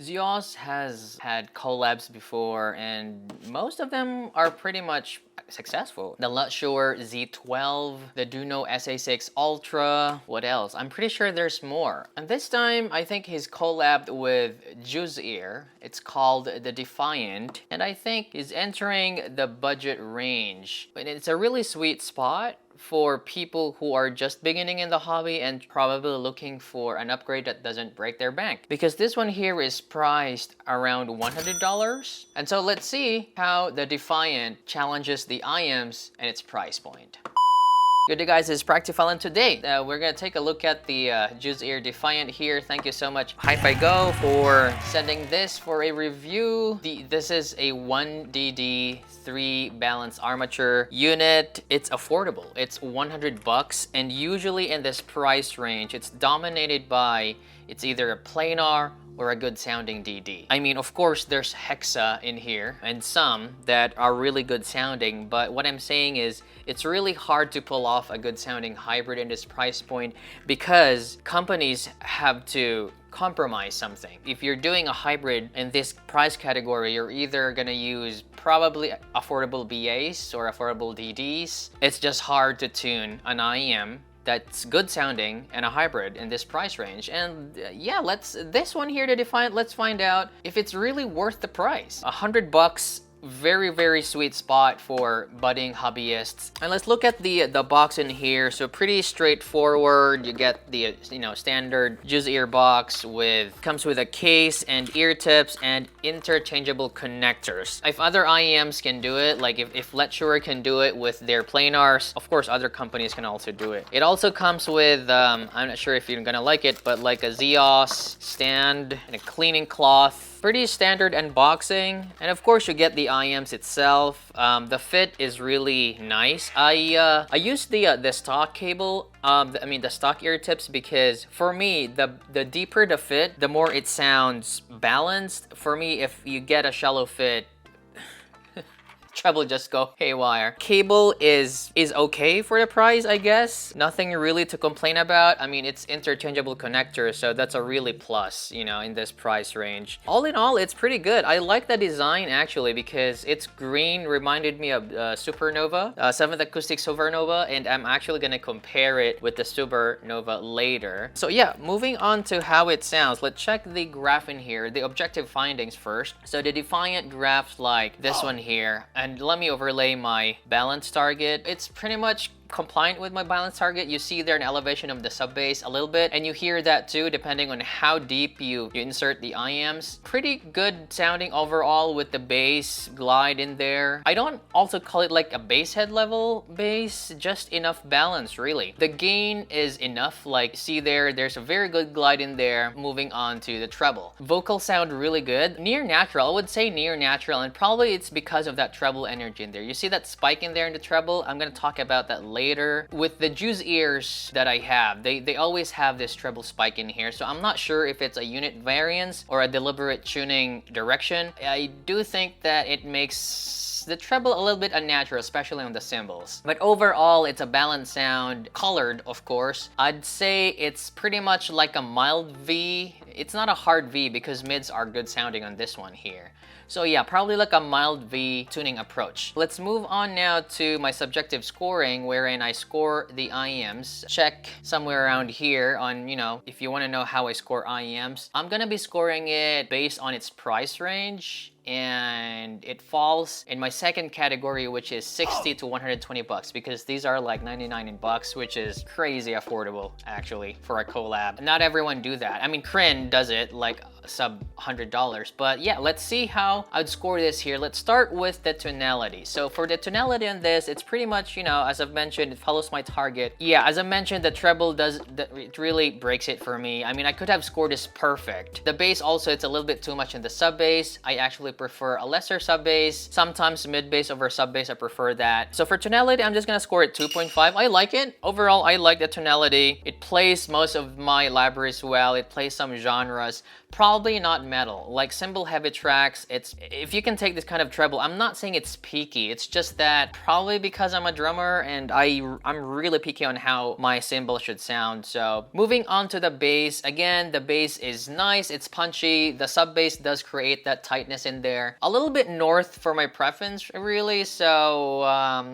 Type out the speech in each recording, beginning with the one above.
Zeos has had collabs before, and most of them are pretty much successful. The Lutsure Z12, the Duno SA6 Ultra, what else? I'm pretty sure there's more. And this time, I think he's collabed with Juzear. It's called the Defiant, and I think he's entering the budget range. And it's a really sweet spot for people who are just beginning in the hobby and probably looking for an upgrade that doesn't break their bank. Because this one here is priced around $100. And so let's see how the Defiant challenges the IEMs and its price point. Good day guys, it's Practical, and today we're gonna take a look at the Juzear Defiant here. Thank you so much Hi-Fi Go for sending this for a review. This is a 1DD 3 balance armature unit. It's affordable. It's 100 bucks, and usually in this price range, it's dominated by it's either a planar or a good sounding DD. I mean, of course, there's Hexa in here and some that are really good sounding, but what I'm saying is it's really hard to pull off a good sounding hybrid in this price point because companies have to compromise something. If you're doing a hybrid in this price category, you're either gonna use probably affordable BAs or affordable DDs. It's just hard to tune an IEM that's good sounding and a hybrid in this price range. And yeah, this one here, the Defiant, let's find out if it's really worth the price. 100 bucks. Very sweet spot for budding hobbyists. And let's look at the box in here. So pretty straightforward. You get the standard Juzear box comes with a case and ear tips and interchangeable connectors. If other IEMs can do it, like if Lutsure can do it with their planars, of course other companies can also do it. It also comes with I'm not sure if you're gonna like it, but like a Zeos stand and a cleaning cloth. Pretty standard unboxing, and of course you get the IEMs itself. The fit is really nice. I used the stock cable, the stock ear tips, because for me the deeper the fit, the more it sounds balanced. For me, if you get a shallow fit, treble just go haywire. Cable is okay for the price, I guess. Nothing really to complain about. I mean, it's interchangeable connectors, so that's a really plus, in this price range. All in all, it's pretty good. I like the design actually because it's green, reminded me of Supernova, 7th Acoustic Supernova, and I'm actually gonna compare it with the Supernova later. So yeah, moving on to how it sounds. Let's check the graph in here, the objective findings first. So the Defiant graphs like this one here, and let me overlay my balance target. It's pretty much compliant with my balance target. You see there an elevation of the sub bass a little bit, and you hear that too depending on how deep you insert the IEMs. Pretty good sounding overall with the bass glide in there. I don't also call it like a bass head level bass, just enough balance really. The gain is enough, like see there's a very good glide in there. Moving on to the treble. Vocals sound really good. Near natural, I would say near natural, and probably it's because of that treble energy in there. You see that spike in there in the treble? I'm gonna talk about that later. With the Juzears that I have, they always have this treble spike in here, so I'm not sure if it's a unit variance or a deliberate tuning direction. I do think that it makes the treble a little bit unnatural, especially on the cymbals. But overall, it's a balanced sound, colored of course. I'd say it's pretty much like a mild V. It's not a hard V because mids are good sounding on this one here. So yeah, probably like a mild V tuning approach. Let's move on now to my subjective scoring, wherein I score the IEMs. Check somewhere around here on, if you want to know how I score IEMs. I'm gonna be scoring it based on its price range, and it falls in my second category, which is 60 to 120 bucks, because these are like 99 bucks, which is crazy affordable actually for a collab. Not everyone do that. I mean, Kryn does it like sub $100, but yeah, let's see how I'd score this here. Let's start with the tonality. So for the tonality on this, it's pretty much, as I've mentioned, it follows my target. Yeah, as I mentioned, the treble it really breaks it for me. I mean, I could have scored this perfect. The bass also, it's a little bit too much in the sub bass. I actually prefer a lesser sub bass. Sometimes mid bass over sub bass, I prefer that. So for tonality, I'm just gonna score it 2.5. I like it. Overall, I like the tonality. It plays most of my libraries well. It plays some genres. Probably not metal. Like cymbal heavy tracks, it's if you can take this kind of treble, I'm not saying it's peaky. It's just that probably because I'm a drummer and I'm really picky on how my cymbal should sound. So moving on to the bass, again, the bass is nice, it's punchy. The sub bass does create that tightness in there. A little bit north for my preference, really. So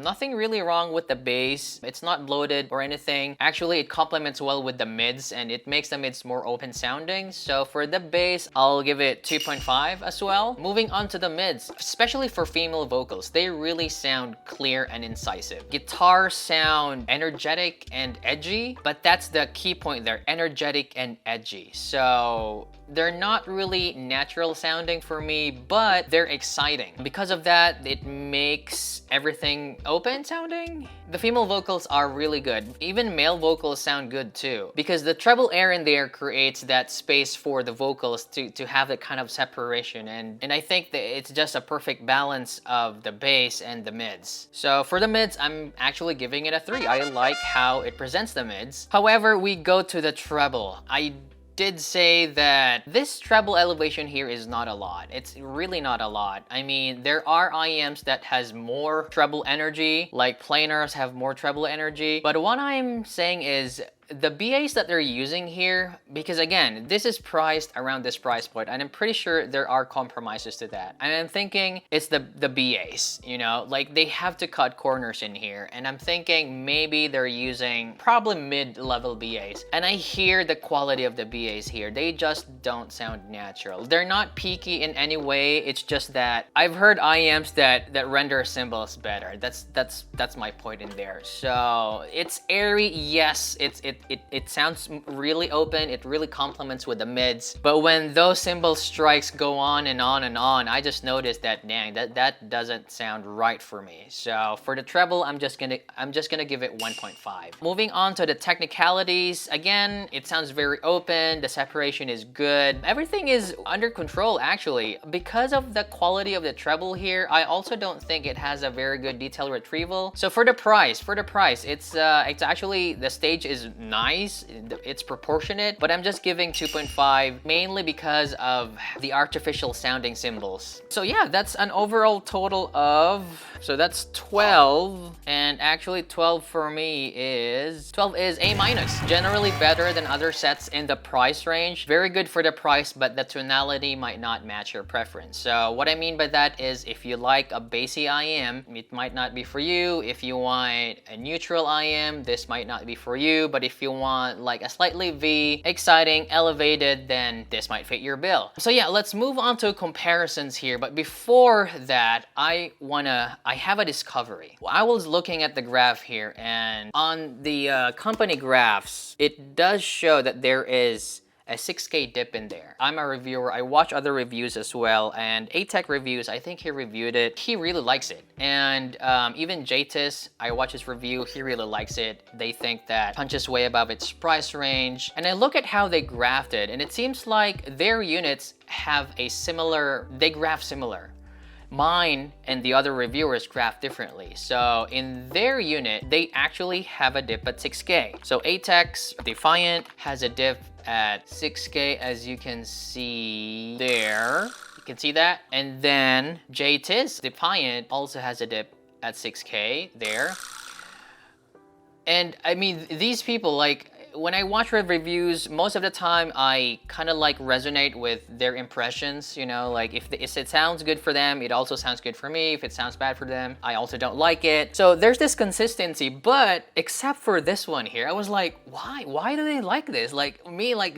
nothing really wrong with the bass. It's not bloated or anything. Actually, it complements well with the mids and it makes the mids more open sounding. So for the bass, I'll give it 2.5 as well. Moving on to the mids, especially for female vocals, they really sound clear and incisive. Guitars sound energetic and edgy, but that's the key point there, energetic and edgy. So they're not really natural sounding for me, but they're exciting. Because of that, it makes everything open sounding. The female vocals are really good. Even male vocals sound good too, because the treble air in there creates that space for the vocals to have that kind of separation. And I think that it's just a perfect balance of the bass and the mids. So for the mids, I'm actually giving it a 3. I like how it presents the mids. However, we go to the treble. I did say that this treble elevation here is not a lot. It's really not a lot. I mean, there are IEMs that has more treble energy, like planars have more treble energy. But what I'm saying is the BAs that they're using here, because again, this is priced around this price point, and I'm pretty sure there are compromises to that. And I'm thinking it's the BAs, you know, like they have to cut corners in here. And I'm thinking maybe they're using probably mid-level BAs. And I hear the quality of the BAs here. They just don't sound natural. They're not peaky in any way. It's just that I've heard IEMs that render cymbals better. That's my point in there. So it's airy, yes, it sounds really open, it really complements with the mids, but when those cymbal strikes go on and on and on, I just noticed that, dang, that doesn't sound right for me. So for the treble, I'm just gonna give it 1.5. Moving on to the technicalities, again, it sounds very open, the separation is good, everything is under control actually. Because of the quality of the treble here, I also don't think it has a very good detail retrieval. So for the price, it's actually, the stage is nice, it's proportionate, but I'm just giving 2.5 mainly because of the artificial sounding cymbals. So yeah, that's an overall total of, so that's 12, and actually 12 for me is, 12 is A-. Generally better than other sets in the price range. Very good for the price, but the tonality might not match your preference. So what I mean by that is if you like a bassy IM, it might not be for you. If you want a neutral IM, this might not be for you, but if you want like a slightly V, exciting, elevated, then this might fit your bill. So yeah, let's move on to comparisons here. But before that, I have a discovery. I was looking at the graph here, and on the company graphs, it does show that there is a 6K dip in there. I'm a reviewer, I watch other reviews as well, and A-Tech Reviews, I think he reviewed it. He really likes it. And even JTIS, I watch his review, he really likes it. They think that punches way above its price range. And I look at how they graphed it, and it seems like their units have a similar, they graph similar. Mine and the other reviewers graph differently. So in their unit, they actually have a dip at 6K. So A-Tech's Defiant has a dip at 6K, as you can see there. You can see that. And then JTIS Defiant also has a dip at 6K there. And I mean, these people, like, when I watch reviews, most of the time I kind of like resonate with their impressions, you know, like if it sounds good for them, it also sounds good for me. If it sounds bad for them, I also don't like it. So there's this consistency, but except for this one here, I was like, why do they like this? Like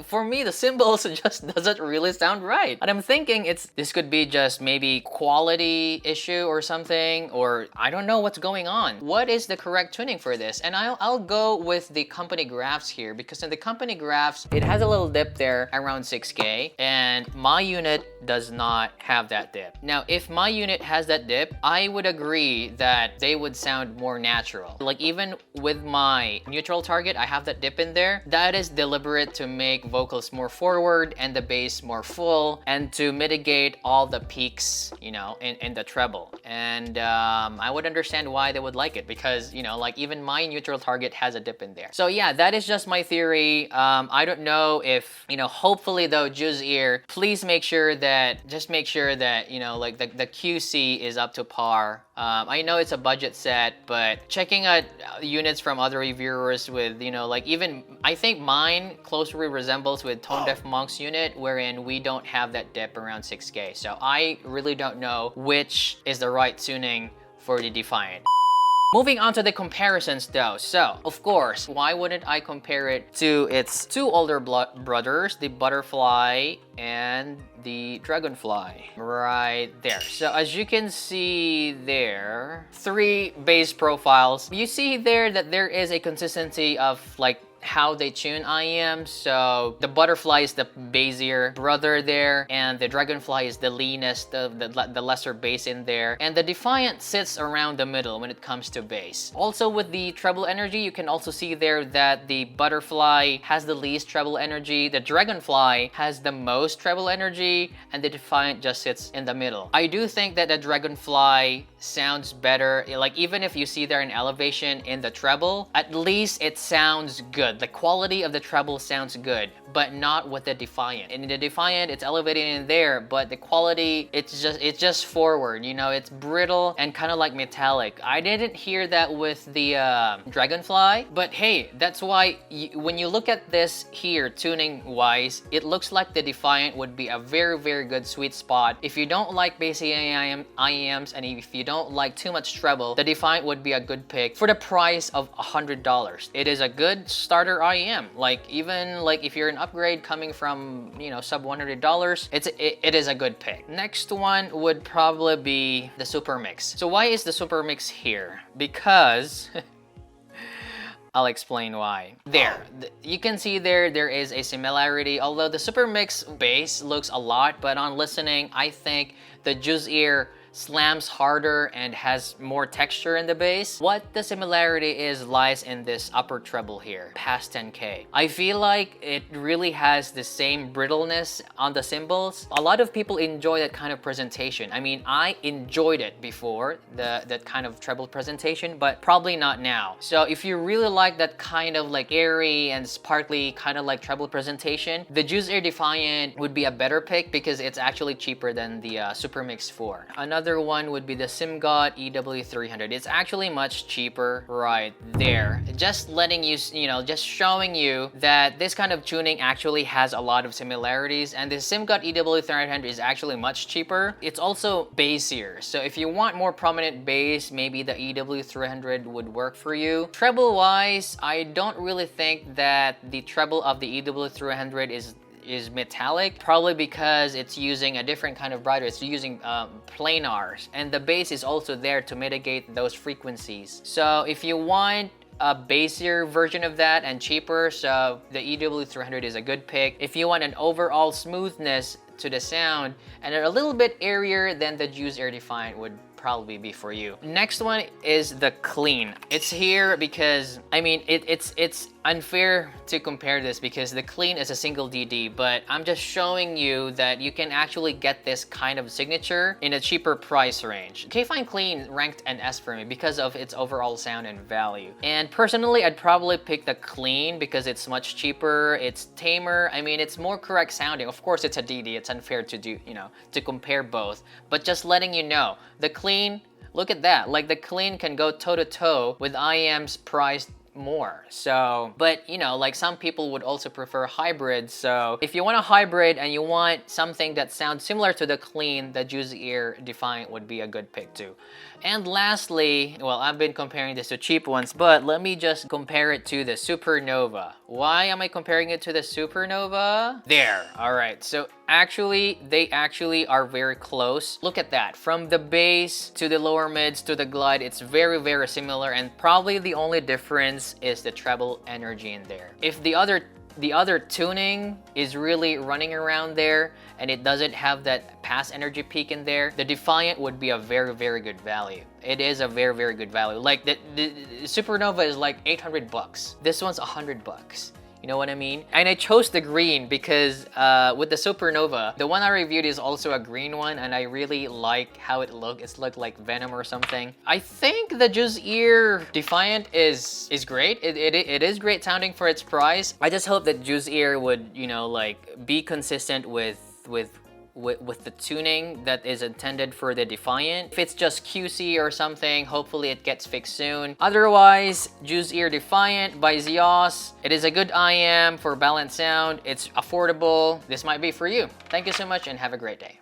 for me, the cymbals just doesn't really sound right. And I'm thinking this could be just maybe quality issue or something, or I don't know what's going on. What is the correct tuning for this? And I'll go with the company graphs here, because in the company graphs, it has a little dip there around 6K, and my unit does not have that dip. Now, if my unit has that dip, I would agree that they would sound more natural. Like even with my neutral target, I have that dip in there. That is deliberate to make vocals more forward and the bass more full, and to mitigate all the peaks, you know, in the treble. And I would understand why they would like it, because, you know, like even my neutral target has a dip in there. So yeah, that is just my my theory. I don't know if, you know, hopefully though, Juzear, please make sure that, just make sure that, you know, like the QC is up to par. I know it's a budget set, but checking out units from other reviewers with, you know, like even, I think mine closely resembles with Tone Deaf Monk's unit, wherein we don't have that dip around 6K. So I really don't know which is the right tuning for the Defiant. Moving on to the comparisons though. So, of course, why wouldn't I compare it to its two older brothers, the Butterfly and the Dragonfly, right there. So as you can see there, 3 bass profiles. You see there that there is a consistency of like how they tune IEM. So the Butterfly is the bassier brother there, and the Dragonfly is the leanest, the lesser bass in there, and the Defiant sits around the middle when it comes to bass. Also with the treble energy, you can also see there that the Butterfly has the least treble energy, the Dragonfly has the most treble energy, and the Defiant just sits in the middle. I do think that the Dragonfly sounds better, like even if you see there an elevation in the treble, at least it sounds good. The quality of the treble sounds good, but not with the Defiant. In the Defiant, it's elevated in there, but the quality, it's just forward, you know, it's brittle and kind of like metallic. I didn't hear that with the Dragonfly, but hey, that's why when you look at this here, tuning wise, it looks like the Defiant would be a very, very good sweet spot. If you don't like bassy IEMs, and if you don't like too much treble, the Defiant would be a good pick for the price of $100. It is a good starter IEM. Like even like if you're an upgrade coming from, you know, sub $100, it is a good pick. Next one would probably be the Super Mix. So why is the Super Mix here? Because I'll explain why. There, you can see there is a similarity, although the Super Mix bass looks a lot, but on listening, I think the Juzear slams harder and has more texture in the bass. What the similarity is lies in this upper treble here, past 10K. I feel like it really has the same brittleness on the cymbals. A lot of people enjoy that kind of presentation. I mean, I enjoyed it before, that kind of treble presentation, but probably not now. So if you really like that kind of like airy and sparkly kind of like treble presentation, the Juzear Defiant would be a better pick because it's actually cheaper than the Super Mix 4. Another one would be the SimGod EW300. It's actually much cheaper right there. Just letting you, just showing you that this kind of tuning actually has a lot of similarities, and the SimGod EW300 is actually much cheaper. It's also bassier. So if you want more prominent bass, maybe the EW300 would work for you. Treble wise, I don't really think that the treble of the EW300 is metallic, probably because it's using a different kind of brighter. It's using planars, and the bass is also there to mitigate those frequencies. So if you want a bassier version of that and cheaper, so the EW300 is a good pick. If you want an overall smoothness to the sound and a little bit airier, then the Juzear Defiant would probably be for you. Next one is the clean. It's here because, I mean, it's unfair to compare this because the clean is a single DD, but I'm just showing you that you can actually get this kind of signature in a cheaper price range. K-Fine Clean ranked an S for me because of its overall sound and value. And personally, I'd probably pick the clean because it's much cheaper, it's tamer, I mean, it's more correct sounding. Of course, it's a DD, it's unfair to do, to compare both, but just letting you know, the clean, look at that, like the clean can go toe-to-toe with IEMs priced more. So, but like some people would also prefer hybrids. So if you want a hybrid and you want something that sounds similar to the clean, the Juzear Defiant would be a good pick too. And lastly, well, I've been comparing this to cheap ones, but let me just compare it to the Supernova. Why am I comparing it to the Supernova? There, all right. So actually, they actually are very close. Look at that. From the bass to the lower mids to the glide, it's very, very similar, and probably the only difference is the treble energy in there. If the other tuning is really running around there and it doesn't have that pass energy peak in there, the Defiant would be a very, very good value. It is a very, very good value. Like the Supernova is like 800 bucks. This one's 100 bucks. You know what I mean? And I chose the green because with the Supernova, the one I reviewed is also a green one, and I really like how it looked. It's looked like Venom or something. I think the Juzear Defiant is great. It is great sounding for its price. I just hope that Juzear would, you know, like be consistent with the tuning that is intended for the Defiant. If it's just QC or something, hopefully it gets fixed soon. Otherwise, Juzear Defiant by Zeos. It is a good IM for balanced sound. It's affordable. This might be for you. Thank you so much and have a great day.